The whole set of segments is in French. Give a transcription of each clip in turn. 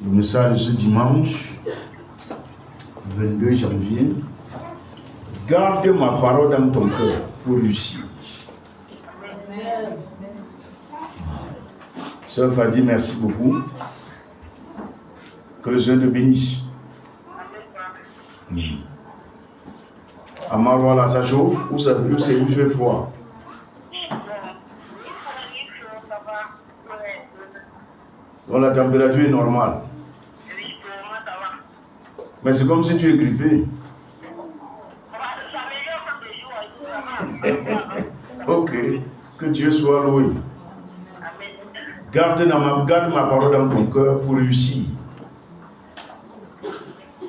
Le message de ce dimanche, 22 janvier. Garde ma parole dans ton cœur pour réussir. Sœur Fadi, merci beaucoup. Que le Seigneur te bénisse. Amaro, là, ça chauffe ou ça il fait froid? Donc la température est normale. Mais c'est comme si tu es grippé. Ok, que Dieu soit loué. Garde ma parole dans ton cœur pour réussir.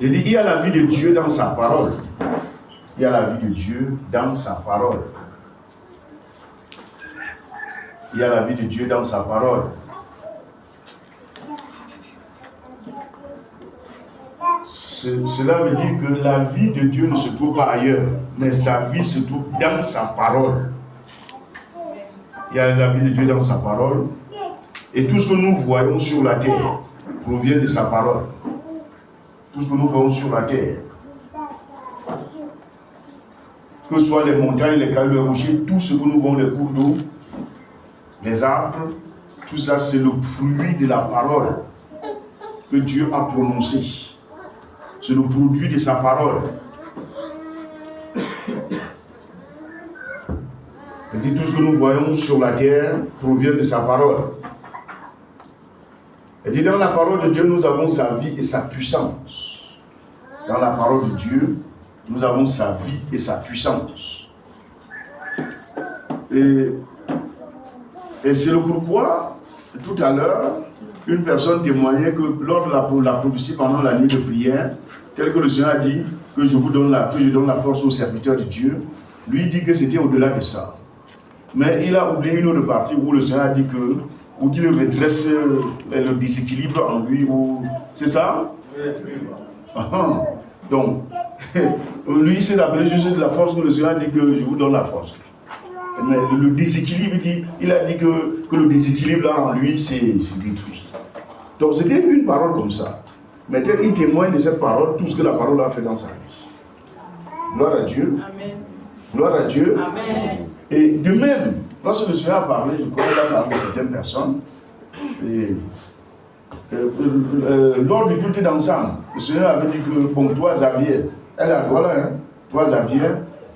Je dis, il y a la vie de Dieu dans sa parole. Il y a la vie de Dieu dans sa parole. Il y a la vie de Dieu dans sa parole. Cela veut dire que la vie de Dieu ne se trouve pas ailleurs, mais sa vie se trouve dans sa parole. Il y a la vie de Dieu dans sa parole. Et tout ce que nous voyons sur la terre provient de sa parole. Tout ce que nous voyons sur la terre. Que ce soit les montagnes, les cailloux, les rochers, tout ce que nous voyons, les cours d'eau, les arbres, tout ça c'est le fruit de la parole que Dieu a prononcée. C'est le produit de sa parole. Il dit tout ce que nous voyons sur la terre provient de sa parole. Il dit dans la parole de Dieu, nous avons sa vie et sa puissance. Dans la parole de Dieu, nous avons sa vie et sa puissance. Et c'est le pourquoi, tout à l'heure, une personne témoignait que lors de la prophétie pendant la nuit de prière, tel que le Seigneur a dit que je donne la force aux serviteurs de Dieu, lui dit que c'était au-delà de ça. Mais il a oublié une autre partie où le Seigneur a dit que, ou qu'il redresse le déséquilibre en lui, c'est ça? Donc, lui s'est rappelé juste de la force que le Seigneur a dit que je vous donne la force. Mais le déséquilibre, il a dit que le déséquilibre là en lui, c'est détruit. Donc c'était une parole comme ça. Mais il témoigne de cette parole, tout ce que la parole a fait dans sa vie. Gloire à Dieu. Amen. Gloire à Dieu. Amen. Et de même, lorsque le Seigneur a parlé, je crois qu'il a parlé de certaines personnes, lors du culte d'ensemble, le Seigneur avait dit que, bon, toi Xavier, toi Xavier,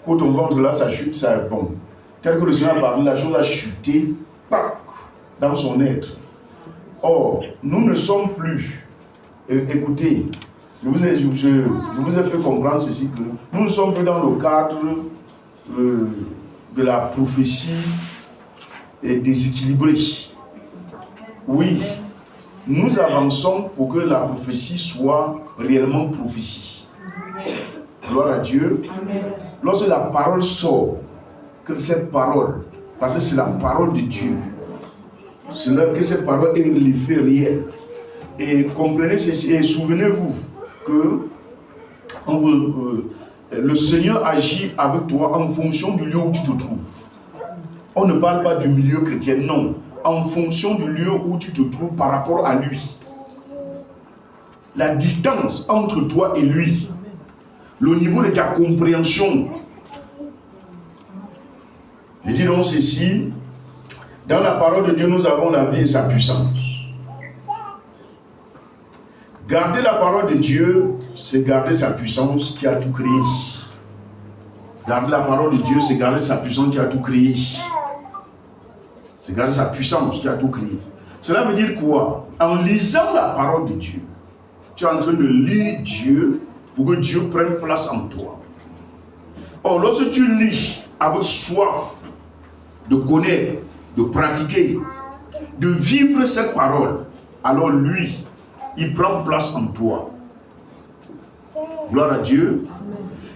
pour ton ventre là, ça chute, ça est bon. Tel que le Seigneur a parlé, la chose a chuté, dans son être. Or, nous ne sommes plus, écoutez, je vous ai fait comprendre ceci, que nous ne sommes plus dans le cadre de la prophétie déséquilibrée. Oui, nous avançons pour que la prophétie soit réellement prophétie. Gloire à Dieu. Lorsque la parole sort, que cette parole, parce que c'est la parole de Dieu, que cette parole ait l'effet réel. Et comprenez ceci, et souvenez-vous que le Seigneur agit avec toi en fonction du lieu où tu te trouves. On ne parle pas du milieu chrétien, non. En fonction du lieu où tu te trouves par rapport à lui. La distance entre toi et lui, le niveau de ta compréhension. Je dis donc ceci, dans la parole de Dieu, nous avons la vie et sa puissance. Garder la parole de Dieu, c'est garder sa puissance qui a tout créé. Garder la parole de Dieu, c'est garder sa puissance qui a tout créé. C'est garder sa puissance qui a tout créé. Cela veut dire quoi? En lisant la parole de Dieu, tu es en train de lire Dieu pour que Dieu prenne place en toi. Or, lorsque tu lis avec soif de connaître, de pratiquer, de vivre cette parole, alors lui, il prend place en toi. Gloire à Dieu.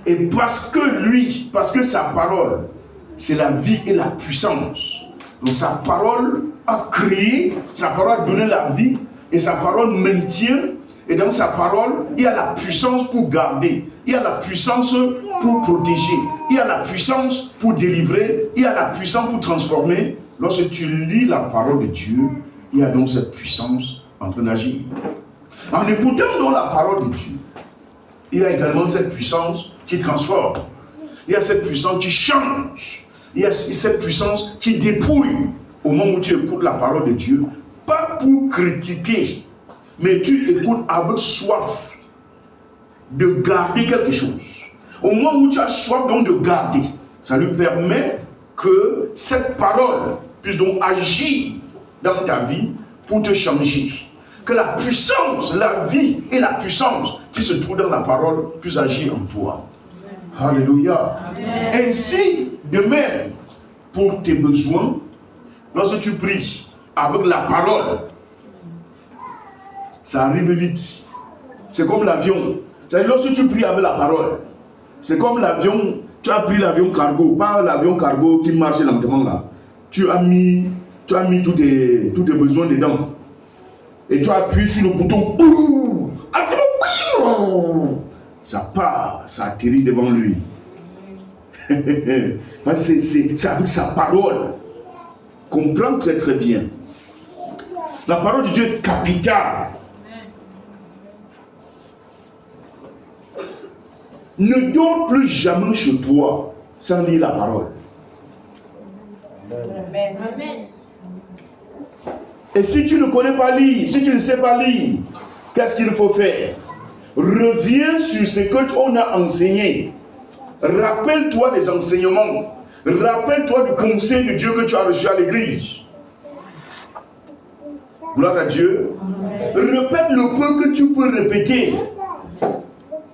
Et parce que sa parole, c'est la vie et la puissance. Donc sa parole a créé, sa parole a donné la vie, et sa parole maintient. Et dans sa parole, il y a la puissance pour garder, il y a la puissance pour protéger, il y a la puissance pour délivrer, il y a la puissance pour transformer. Lorsque tu lis la parole de Dieu, il y a donc cette puissance en train d'agir. En écoutant donc la parole de Dieu, il y a également cette puissance qui transforme. Il y a cette puissance qui change. Il y a cette puissance qui dépouille au moment où tu écoutes la parole de Dieu. Pas pour critiquer, mais tu écoutes avec soif de garder quelque chose. Au moment où tu as soif donc de garder, ça lui permet que cette parole puisse donc agir dans ta vie pour te changer. Que la puissance, la vie et la puissance qui se trouve dans la parole puissent agir en toi. Alléluia. Amen. Ainsi, de même, pour tes besoins, lorsque tu pries avec la parole, ça arrive vite. C'est comme l'avion. C'est-à-dire, lorsque tu pries avec la parole, c'est comme l'avion, tu as pris l'avion cargo, pas l'avion cargo qui marche lentement là. Tu as mis tous tes besoins dedans. Et tu appuies sur le bouton. Ça part, ça atterrit devant lui. C'est avec sa parole. Comprends très très bien. La parole de Dieu est capitale. Ne dors plus jamais chez toi sans lire la parole. Amen. Amen. Et si tu ne connais pas lire, si tu ne sais pas lire, qu'est-ce qu'il faut faire? Reviens sur ce qu'on a enseigné. Rappelle-toi des enseignements. Rappelle-toi du conseil de Dieu que tu as reçu à l'église. Gloire à Dieu. Répète le peu que tu peux répéter.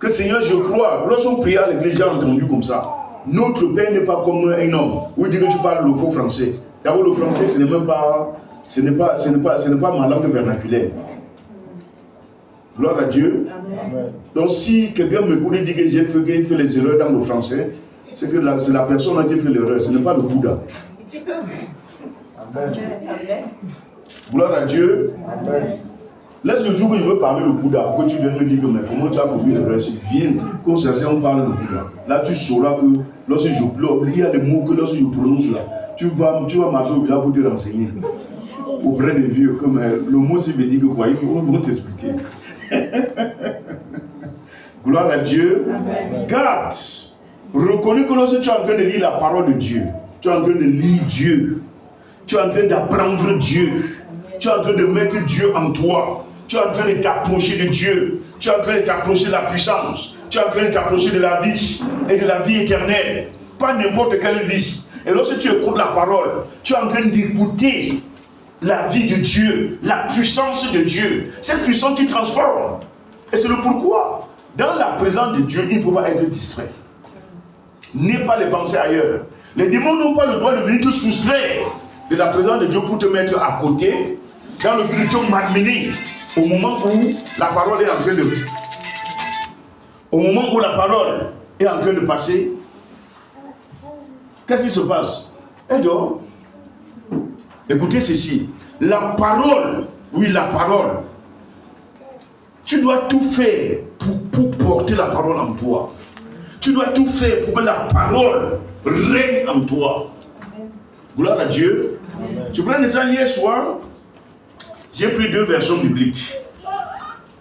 Que Seigneur, je crois, lorsqu'on prie à l'église, j'ai entendu comme ça. Notre Père n'est pas comme un homme. Ou dit que tu parles le faux français. D'abord, le français, ce n'est pas ma langue vernaculaire. Gloire à Dieu. Amen. Donc, si quelqu'un me dit que j'ai fait les erreurs dans le français, c'est que c'est la personne qui fait l'erreur, ce n'est pas le Bouddha. Amen. Gloire à Dieu. Amen. Laisse le jour où je veux parler le Bouddha, que tu viens me dire que mais comment tu as commis l'erreur, viens, quand on parle le Bouddha. Là, tu sauras que lorsque je pleure, il y a des mots que lorsque je prononce là, tu vas marcher au village pour te renseigner. Auprès des vieux, comme le mot s'il me dit que quoi, ils vont t'expliquer. Gloire à Dieu. Amen. Garde. Reconnais que lorsque tu es en train de lire la parole de Dieu, tu es en train de lire Dieu, tu es en train d'apprendre Dieu, tu es en train de mettre Dieu en toi, tu es en train de t'approcher de Dieu, tu es en train de t'approcher de la puissance, tu es en train de t'approcher de la vie et de la vie éternelle, pas n'importe quelle vie. Et lorsque tu écoutes la parole, tu es en train d'écouter la vie de Dieu, la puissance de Dieu, cette puissance qui transforme. Et c'est le pourquoi, dans la présence de Dieu, il ne faut pas être distrait. N'aie pas les pensées ailleurs. Les démons n'ont pas le droit de venir te soustraire de la présence de Dieu pour te mettre à côté, dans le but de te malmener, au moment où la parole est en train de... Au moment où la parole est en train de passer, qu'est-ce qui se passe? Elle dort. Écoutez ceci, la parole, oui la parole, tu dois tout faire pour porter la parole en toi. Tu dois tout faire pour que la parole règne en toi. Amen. Gloire à Dieu. Amen. Tu prends ça hier soir, j'ai pris 2 versions bibliques.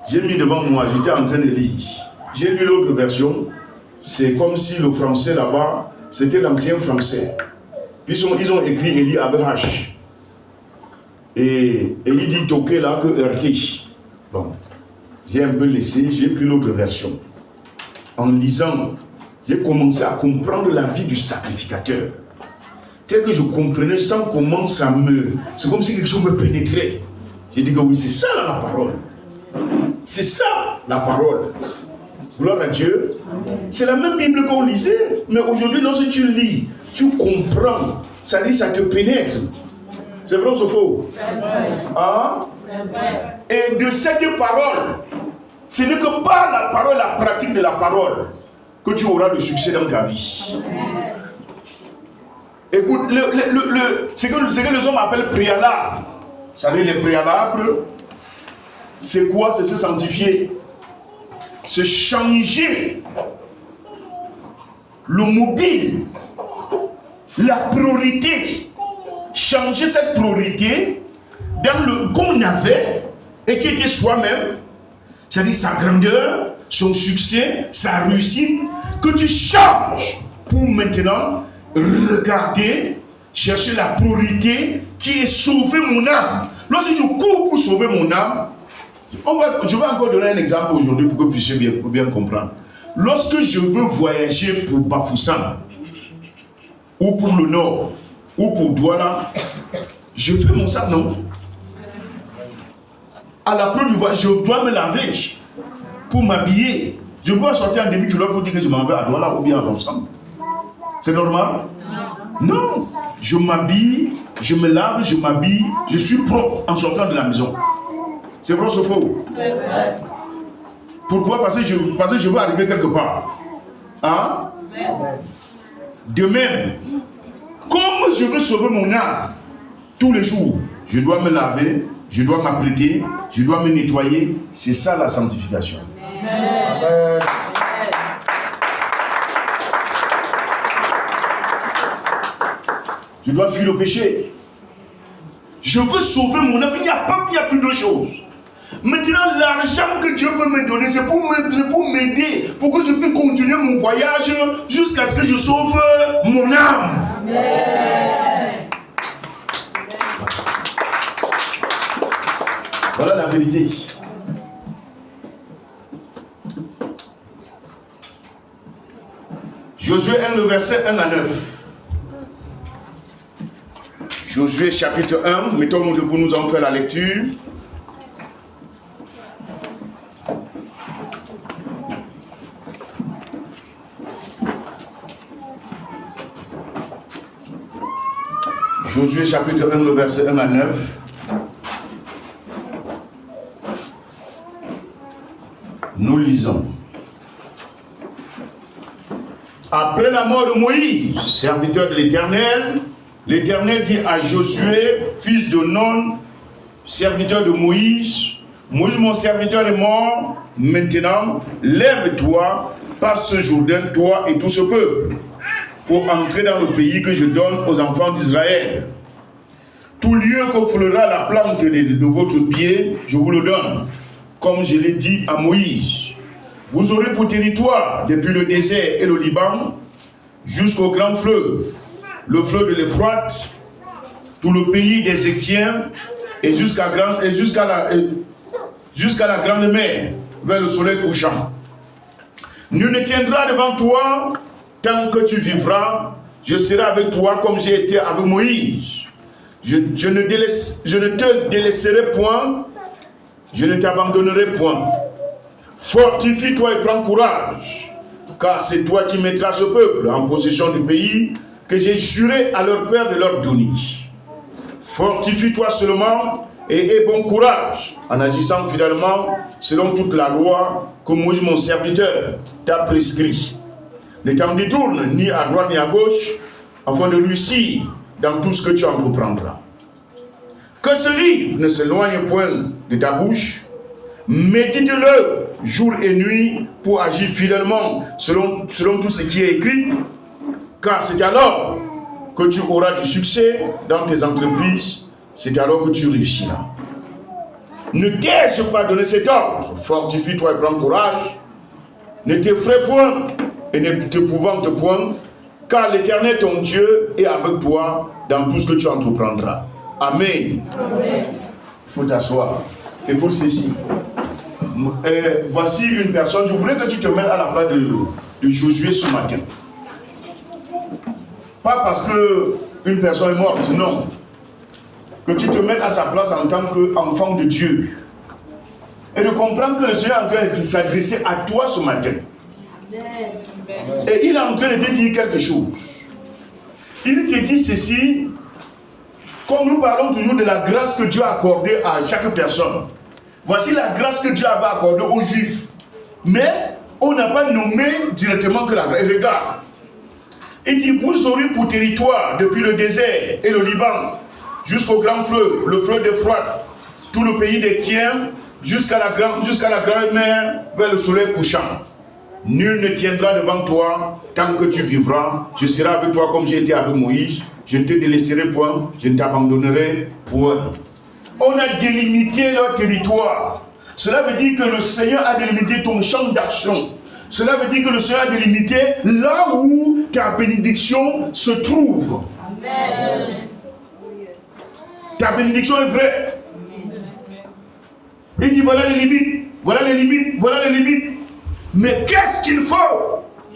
J'ai mis devant moi, j'étais en train de lire. J'ai lu l'autre version, c'est comme si le français là-bas, c'était l'ancien français. Puis ils ont écrit Élie avec H. Et il dit toqué là que RT. Bon, j'ai un peu laissé, j'ai pris l'autre version. En lisant, j'ai commencé à comprendre la vie du sacrificateur. Tel que je comprenais sans comment ça me... C'est comme si quelque chose me pénétrait. J'ai dit que oui, c'est ça la parole. C'est ça la parole. Gloire à Dieu. C'est la même Bible qu'on lisait. Mais aujourd'hui, lorsque tu lis, tu comprends. Ça dit, ça te pénètre. C'est vrai ou c'est faux? Hein? Et de cette parole, ce n'est que par la parole, la pratique de la parole, que tu auras le succès dans ta vie. Écoute, ce que les hommes appellent préalable, c'est-à-dire les préalables, c'est quoi? C'est se sanctifier. C'est changer le mobile, la priorité. Changer cette priorité dans le qu'on avait et qui était soi-même, c'est-à-dire sa grandeur, son succès, sa réussite, que tu changes pour maintenant regarder, chercher la priorité qui est sauver mon âme. Lorsque je cours pour sauver mon âme, je vais encore donner un exemple aujourd'hui pour que vous puissiez bien comprendre. Lorsque je veux voyager pour Bafoussam, ou pour le Nord, ou pour Douala, je fais mon sac, non? À la fin du voyage, je dois me laver pour m'habiller. Je peux sortir en début de l'heure pour dire que je m'en vais à Douala ou bien à Bafoussam. C'est normal? Non. Je m'habille, je me lave, je m'habille, je suis propre en sortant de la maison. C'est vrai ou c'est faux? C'est vrai. Pourquoi? Parce que je veux arriver quelque part. Hein? De même, comme je veux sauver mon âme tous les jours, je dois me laver, je dois m'apprêter, je dois me nettoyer. C'est ça la sanctification. Amen. Je dois fuir le péché. Je veux sauver mon âme. Il n'y a plus de choses. Maintenant, l'argent que Dieu peut me donner, c'est pour m'aider, pour que je puisse continuer mon voyage jusqu'à ce que je sauve mon âme. Amen. Voilà la vérité. Josué 1, le verset 1 à 9. Josué chapitre 1, mettons-nous debout, nous allons faire la lecture. Josué chapitre 1, le verset 1 à 9. Nous lisons. Après la mort de Moïse, serviteur de l'Éternel, l'Éternel dit à Josué, fils de Nun, serviteur de Moïse, Moïse mon serviteur est mort, maintenant lève-toi, passe ce Jourdain, toi et tout ce peuple, pour entrer dans le pays que je donne aux enfants d'Israël. Tout lieu que foulera la plante de votre pied, je vous le donne, comme je l'ai dit à Moïse. Vous aurez pour territoire, depuis le désert et le Liban, jusqu'au grand fleuve, le fleuve de l'Euphrate, tout le pays des Étiens, et jusqu'à la grande mer, vers le soleil couchant. Nul ne tiendra devant toi tant que tu vivras. Je serai avec toi comme j'ai été avec Moïse. Je ne te délaisserai point, je ne t'abandonnerai point. Fortifie-toi et prends courage, car c'est toi qui mettras ce peuple en possession du pays que j'ai juré à leur père de leur donner. Fortifie-toi seulement et aie bon courage en agissant fidèlement selon toute la loi que Moïse mon serviteur t'a prescrit. Ne t'en détourne ni à droite ni à gauche afin de réussir dans tout ce que tu entreprendras. Que ce livre ne s'éloigne point de ta bouche, médite-le jour et nuit pour agir fidèlement selon tout ce qui est écrit, car c'est alors que tu auras du succès dans tes entreprises, c'est alors que tu réussiras. Ne t'ai-je pas donné cet ordre? Fortifie-toi et prends courage. Ne t'effraie point et ne t'épouvante point, car l'Éternel ton Dieu est avec toi dans tout ce que tu entreprendras. Amen. Amen. Il faut t'asseoir. Et pour ceci, voici une personne, je voudrais que tu te mettes à la place de Josué ce matin. Pas parce qu'une personne est morte, non. Que tu te mettes à sa place en tant qu'enfant de Dieu. Et de comprendre que le Seigneur est en train de s'adresser à toi ce matin. Et il est en train de te dire quelque chose. Il te dit ceci, comme nous parlons toujours de la grâce que Dieu a accordée à chaque personne. Voici la grâce que Dieu avait accordée aux Juifs. Mais on n'a pas nommé directement que la grâce. Et regarde. Il dit, vous aurez pour territoire depuis le désert et le Liban jusqu'au grand fleuve, le fleuve d'Euphrate, tout le pays des Tiens, jusqu'à la grande mer, vers le soleil couchant. Nul ne tiendra devant toi tant que tu vivras. Je serai avec toi comme j'ai été avec Moïse. Je ne te délaisserai point, je ne t'abandonnerai point. On a délimité leur territoire. Cela veut dire que le Seigneur a délimité ton champ d'action. Cela veut dire que le Seigneur a délimité là où ta bénédiction se trouve. Amen. Ta bénédiction est vraie. Il dit voilà les limites, voilà les limites, voilà les limites. Mais qu'est-ce qu'il faut?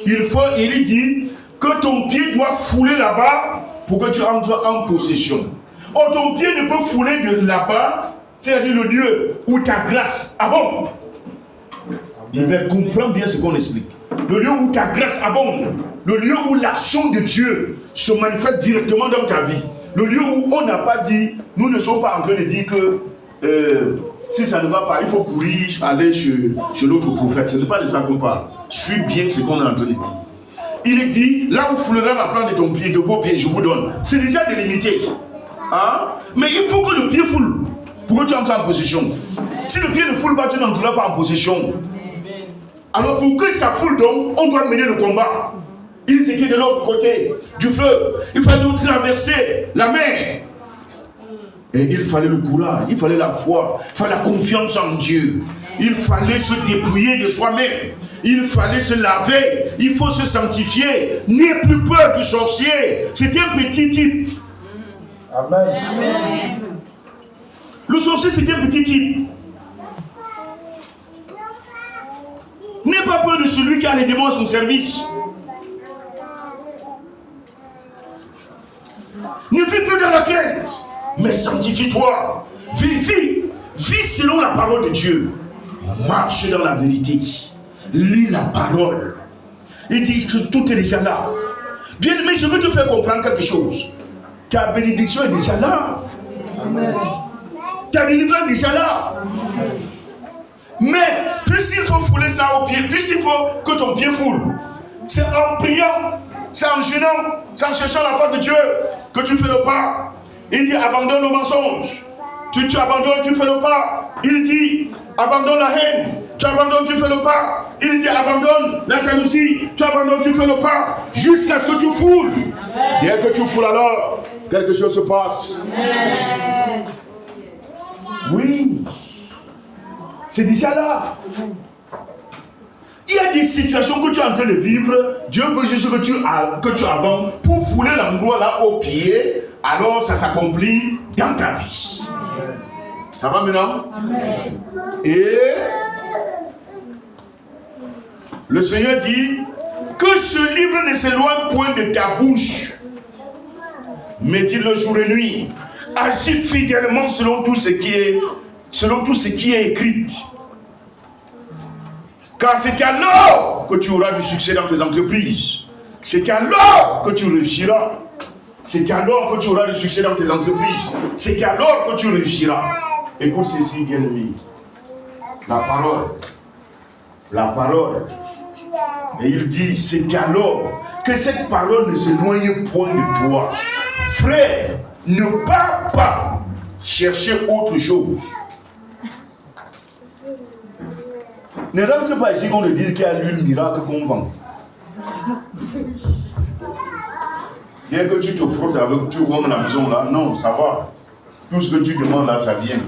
Il dit que ton pied doit fouler là-bas pour que tu entres en possession. Oh, ton pied ne peut fouler de là-bas, c'est-à-dire le lieu où ta grâce abonde. Il va comprendre bien ce qu'on explique. Le lieu où ta grâce abonde, le lieu où l'action de Dieu se manifeste directement dans ta vie. Le lieu où on n'a pas dit, nous ne sommes pas en train de dire que si ça ne va pas, il faut courir, aller chez l'autre prophète. Ce n'est pas de ça qu'on parle. Suis bien ce qu'on est en train de dire. Il est dit, là où foulera la plante de ton pied, de vos pieds, je vous donne. C'est déjà délimité. Hein? Mais il faut que le pied foule pour que tu entres en possession. Si le pied ne foule pas, tu n'entreras pas en possession. Alors pour que ça foule donc, on doit mener le combat. Ils étaient de l'autre côté du fleuve. Il fallait nous traverser la mer. Et il fallait le courage, il fallait la foi, il fallait la confiance en Dieu. Il fallait se dépouiller de soi-même. Il fallait se laver, il faut se sanctifier. N'ayez plus peur du sorcier. C'était un petit type. Amen. Amen. Le sorcier, c'était un petit type. N'aie pas peur de celui qui a les démons à son service. Ne vis plus dans la crainte, mais sanctifie-toi. Vis selon la parole de Dieu. Marche dans la vérité. Lis la parole. Il dit que tout est déjà là. Bien aimé, je veux te faire comprendre quelque chose. Ta bénédiction est déjà là. Amen. Ta délivrance est déjà là. Mais puisqu'il faut fouler ça au pied, puisqu'il faut que ton pied foule, c'est en priant, c'est en jeûnant, c'est en cherchant la face de Dieu que tu fais le pas. Il dit abandonne le mensonge. Tu abandonnes, tu fais le pas. Il dit abandonne la haine. Tu abandonnes, tu fais le pas. Il dit abandonne la jalousie. Tu abandonnes, tu fais le pas. Jusqu'à ce que tu foules. Dès que tu foules alors, quelque chose se passe. Amen. Oui. C'est déjà là. Il y a des situations que tu es en train de vivre. Dieu veut juste que tu avances pour fouler l'endroit là au pied. Alors ça s'accomplit dans ta vie. Ça va maintenant? Amen. Et le Seigneur dit que ce livre ne s'éloigne point de ta bouche. Médite-le jour et nuit. Agis fidèlement selon tout ce qui est écrit. Car c'est alors que tu auras du succès dans tes entreprises. C'est alors que tu réussiras. C'est alors que tu auras du succès dans tes entreprises. C'est alors que tu réussiras. Écoute ceci, bien-aimé. La parole. La parole. Et il dit, c'est alors que cette parole ne s'éloigne point de toi. Frère, ne pars pas chercher autre chose. Ne rentre pas ici qu'on te dise qu'il y a l'huile miracle qu'on vend. Bien que tu te frottes avec, tu vois la maison là, non, ça va. Tout ce que tu demandes là, ça vient.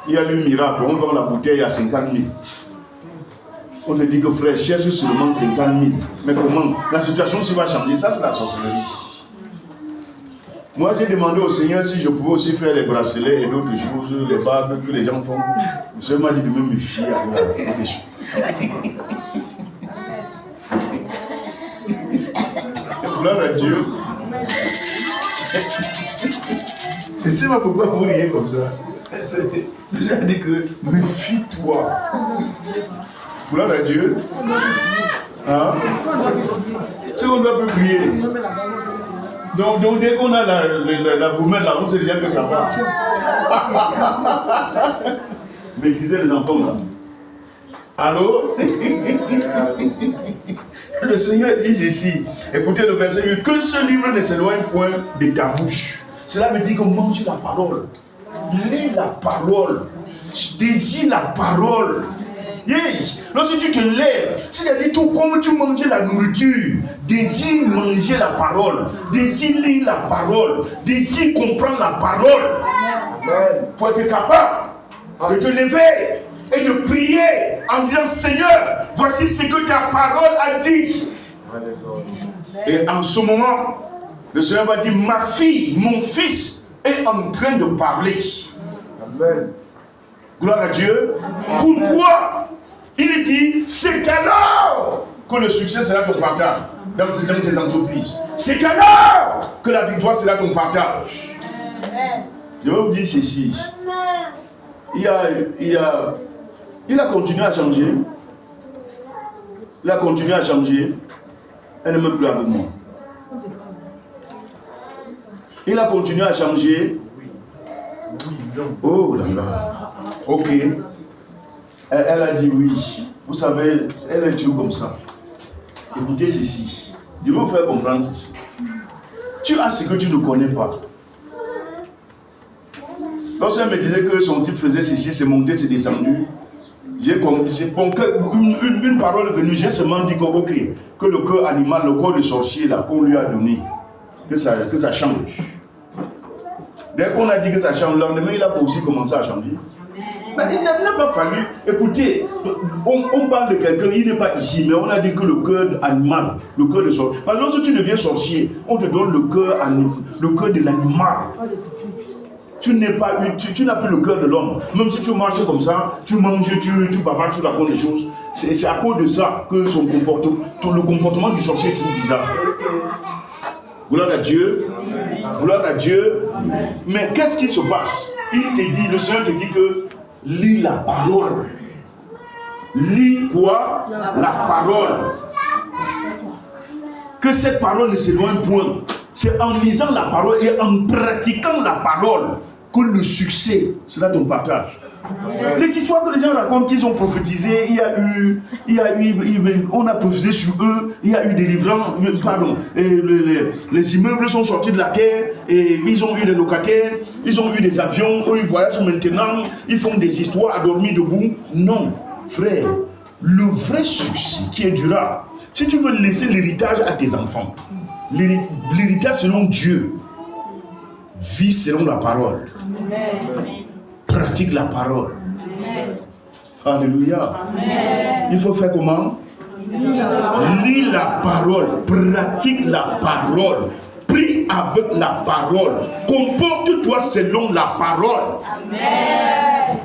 Il y a l'huile miracle, on vend la bouteille à 50 000. On te dit que frère, cherche seulement 50 000. Mais comment? La situation s'y va changer, ça c'est la sorcellerie. Moi j'ai demandé au Seigneur si je pouvais aussi faire les bracelets et d'autres choses, les bagues que les gens font. Le Seigneur m'a dit de me méfier avec des choses. Gloire à Dieu. Et c'est pas pourquoi vous riez comme ça. J'ai dit que méfie-toi. Gloire à Dieu. Hein? Si on doit plus prier. Donc dès qu'on a la gourmette là, on sait déjà que ça va. Maîtriser les enfants là. Allô? Le Seigneur dit ici, écoutez le verset 8, que ce livre ne s'éloigne point de ta bouche. Cela veut dire que mange la parole. Lis la parole. Désire la parole. Yeah. Lorsque tu te lèves, c'est-à-dire tout comme tu manges la nourriture, désire manger la parole, désire lire la parole, désire comprendre la parole. Pour être capable de te lever et de prier en disant Seigneur, voici ce que ta parole a dit. Et en ce moment, le Seigneur va dire ma fille, mon fils est en train de parler. Amen. Gloire à Dieu. Pourquoi? Il dit c'est alors que le succès sera ton partage dans tes entreprises. C'est alors que la victoire sera ton partage. Je vais vous dire ceci. Il a continué à changer. Il a continué à changer. Elle n'est même plus avec moi. Il a continué à changer. Oh là là. Ok. Elle a dit oui. Vous savez, elle est toujours comme ça. Écoutez ceci. Je vais vous faire comprendre ceci. Tu as ce que tu ne connais pas. Lorsqu'elle me disait que son type faisait ceci, c'est monté, c'est descendu. Une parole est venue, j'ai seulement dit que, ok, que le cœur animal, le corps de sorcier là, qu'on lui a donné, que ça change. Dès qu'on a dit que ça change, le lendemain, il a aussi commencé à changer. Mais il n'a pas fallu. Écoutez, on parle de quelqu'un, il n'est pas ici, mais on a dit que le cœur animal, le cœur de sorcier. Parce que lorsque tu deviens sorcier, on te donne le cœur de l'animal. Tu n'as plus le cœur de l'homme. Même si tu marches comme ça, tu manges, tu bavardes, tu racontes des choses. C'est à cause de ça que le comportement du sorcier est toujours bizarre. Gloire à Dieu. Gloire à Dieu. Mais qu'est-ce qui se passe? Il te dit, le Seigneur te dit que lis la parole. Lis quoi? La parole. Que cette parole ne s'éloigne point. C'est en lisant la parole et en pratiquant la parole que le succès sera ton partage. Les histoires que les gens racontent qu'ils ont prophétisé, on a prophétisé sur eux, il y a eu des livrants, les immeubles sont sortis de la terre et ils ont eu des locataires, ils ont eu des avions, eux ils voyagent maintenant, ils font des histoires à dormir debout. Non, frère, le vrai succès qui est durable, si tu veux laisser l'héritage à tes enfants, l'héritage selon Dieu, vis selon la parole. Amen. Pratique la parole. Amen. Alléluia. Amen. Il faut faire comment? Lis la parole, pratique la parole, prie avec la parole, comporte-toi selon la parole. Amen.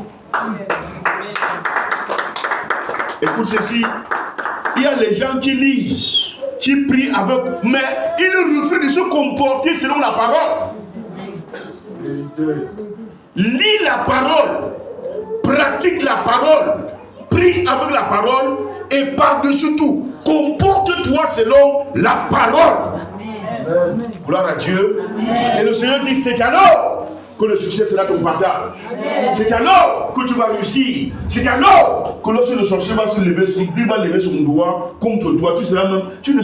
Écoute ceci, il y a les gens qui lisent, qui prient avec, mais ils refusent de se comporter selon la parole. Lis la parole, pratique la parole, prie avec la parole et par-dessus tout, comporte-toi selon la parole. Amen. Gloire à Dieu. Amen. Et le Seigneur dit, c'est alors que le succès sera ton partage. C'est alors que tu vas réussir. C'est alors que lorsque le sorcier va se lever, il va lever son doigt contre toi. Tu ne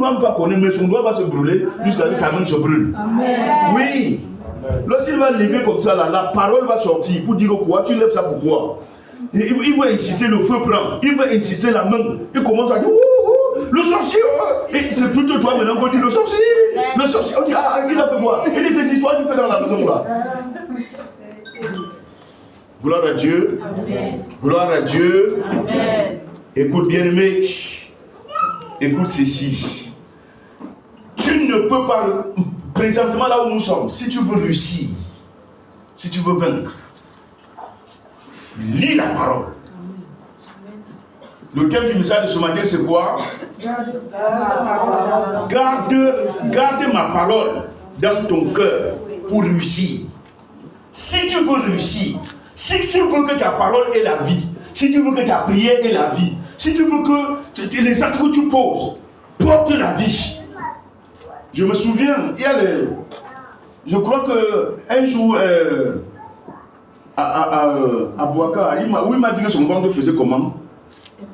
vas même pas connaître, mais son doigt va se brûler jusqu'à ce que sa main se brûle. Amen. Oui. Lorsqu'il va lever comme ça, la parole va sortir pour dire quoi? Tu lèves ça pourquoi? Il va insister, le feu prend. Il va insister, la main. Il commence à dire le sorcier. Et c'est plutôt toi maintenant qu'on dit le sorcier. Le sorcier. On dit il a fait quoi? Il dit ces histoires qu'il fait dans la maison là. Gloire à Dieu. Amen. Gloire à Dieu. Amen. Écoute bien aimé. Écoute ceci. Tu ne peux pas. Présentement là où nous sommes, si tu veux réussir, si tu veux vaincre, lis la parole. Le thème du message de ce matin, c'est quoi? Garde ma parole dans ton cœur pour réussir. Si tu veux réussir, si tu veux que ta parole ait la vie, si tu veux que ta prière ait la vie, si tu veux que les actes que tu poses portent la vie. Je me souviens, je crois qu'un jour, à Boaka, il m'a dit que son ventre faisait comment.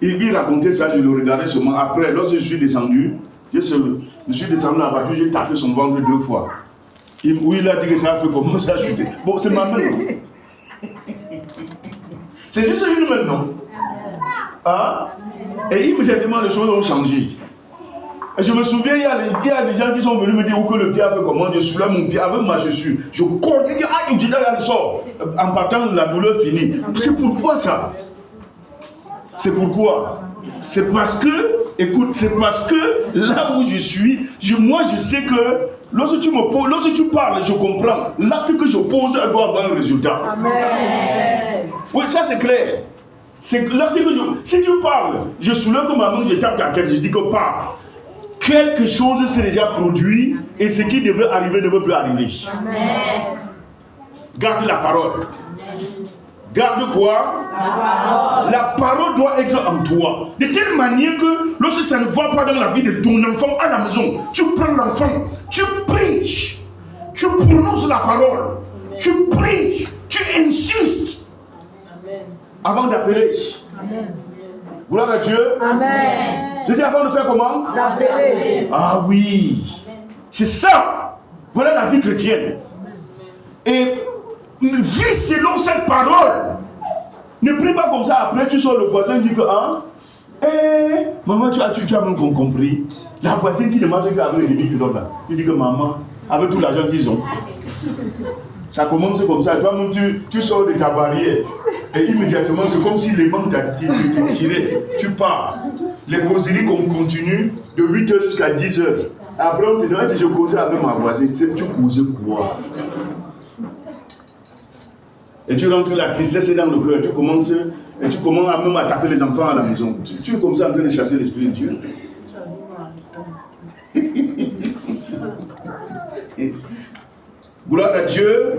Il racontait ça, je le regardais seulement. Après, lorsque je suis descendu, je suis descendu dans la voiture, j'ai tapé son ventre 2 fois. Il a dit que ça a fait comment, ça a chuté. Bon, c'est ma main. C'est juste une main, non? Ah? Et immédiatement, les choses ont changé. Et je me souviens, il y a des gens qui sont venus me dire que le pied avait comment, je soulève mon pied avec ma chaussure. Je cours, je dis, ah, il dit, là, sort. En partant, la douleur finie. C'est pourquoi ça? C'est pourquoi? C'est parce que, écoute, c'est parce que là où je suis, moi je sais que lorsque tu parles, je comprends. L'acte que je pose, elle doit avoir un résultat. Amen. Oui, ça c'est clair. C'est l'acte que si tu parles, je soulève ma main, je tape ta tête, je dis que parle. Quelque chose s'est déjà produit et ce qui devait arriver ne veut plus arriver. Amen. Garde la parole. Garde quoi? La parole doit être en toi. De telle manière que lorsque ça ne va pas dans la vie de ton enfant à la maison, tu prends l'enfant, tu prêches, tu prononces la parole, tu prêches, tu insistes avant d'appeler. Gloire à Dieu. Amen. Je dis avant de faire comment? D'appeler. Ah oui. C'est ça. Voilà la vie chrétienne. Et vis selon cette parole. Ne prie pas comme ça. Après, tu sors le voisin dit que, hein? Eh, maman, tu as même compris. La voisine qui ne mange qu'avec les demi-kilos là. Tu dis que maman, avec tout l'argent qu'ils ont. Ça commence comme ça. Toi-même, tu sors de ta barrière. Et immédiatement, c'est comme si les banques t'ont tiré. Tu pars. Les causeries continuent de 8h jusqu'à 10h. Après, on te demande si je causais avec ma voisine. Tu causais quoi? Et tu rentres la tristesse dans le cœur. Tu commences même à taper les enfants à la maison. Tu es comme ça en train de chasser l'esprit de Dieu. Gloire à Dieu.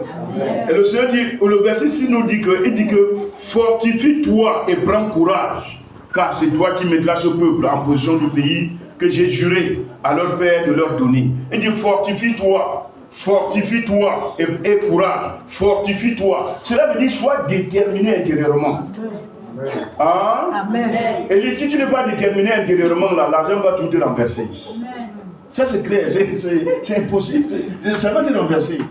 Et le Seigneur dit, le verset 6 nous dit que fortifie-toi et prends courage, car c'est toi qui mettras ce peuple en position du pays que j'ai juré à leur père de leur donner. Il dit fortifie-toi. Fortifie-toi et courage. Fortifie-toi. Cela veut dire sois déterminé intérieurement. Hein? Amen. Et si tu n'es pas déterminé intérieurement, l'argent va tout te renverser. Ça c'est clair, c'est impossible. Ça va te renverser.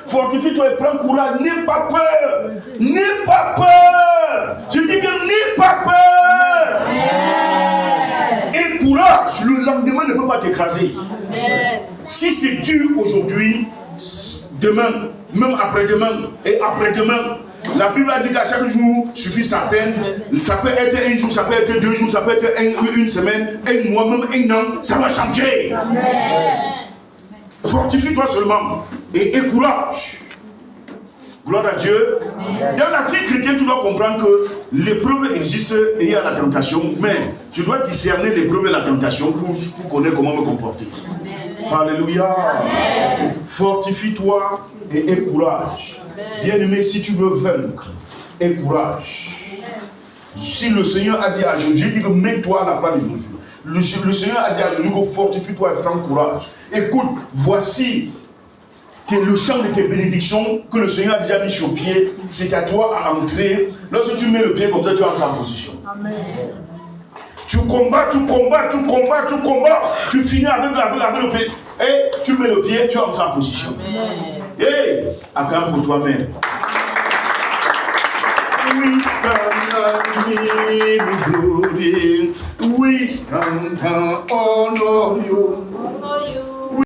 Fortifie-toi et prends courage. N'aie pas peur. N'aie pas peur. Je dis bien, n'aie pas peur. Amen. Et courage. Le lendemain ne peut pas t'écraser. Amen. Si c'est dur aujourd'hui, demain, même après-demain et après-demain, la Bible a dit qu'à chaque jour suffit sa peine. Ça peut être un jour, ça peut être 2 jours, ça peut être une semaine, un mois, même un an, ça va changer. Amen. Fortifie-toi seulement et courage. Gloire à Dieu. Amen. Dans la vie chrétienne, tu dois comprendre que l'épreuve existe et il y a la tentation, mais tu dois discerner l'épreuve et la tentation pour connaître comment me comporter. Amen. Alléluia. Amen. Fortifie-toi et courage. Bien-aimé, si tu veux vaincre, aie courage. Si le Seigneur a dit à Josué, il dit que mets-toi à la place de Josué. Le Seigneur a dit à Josué que fortifie-toi et prends courage. Écoute, voici le champ de tes bénédictions que le Seigneur a déjà mis sur pied. C'est à toi à entrer. Lorsque tu mets le pied comme ça, tu entres en position. Amen. Tu combats. Tu finis avec le pied. Et tu mets le pied, tu entres en position. Amen. Et acclame pour toi-même. We stand and give you glory. We stand and honor you.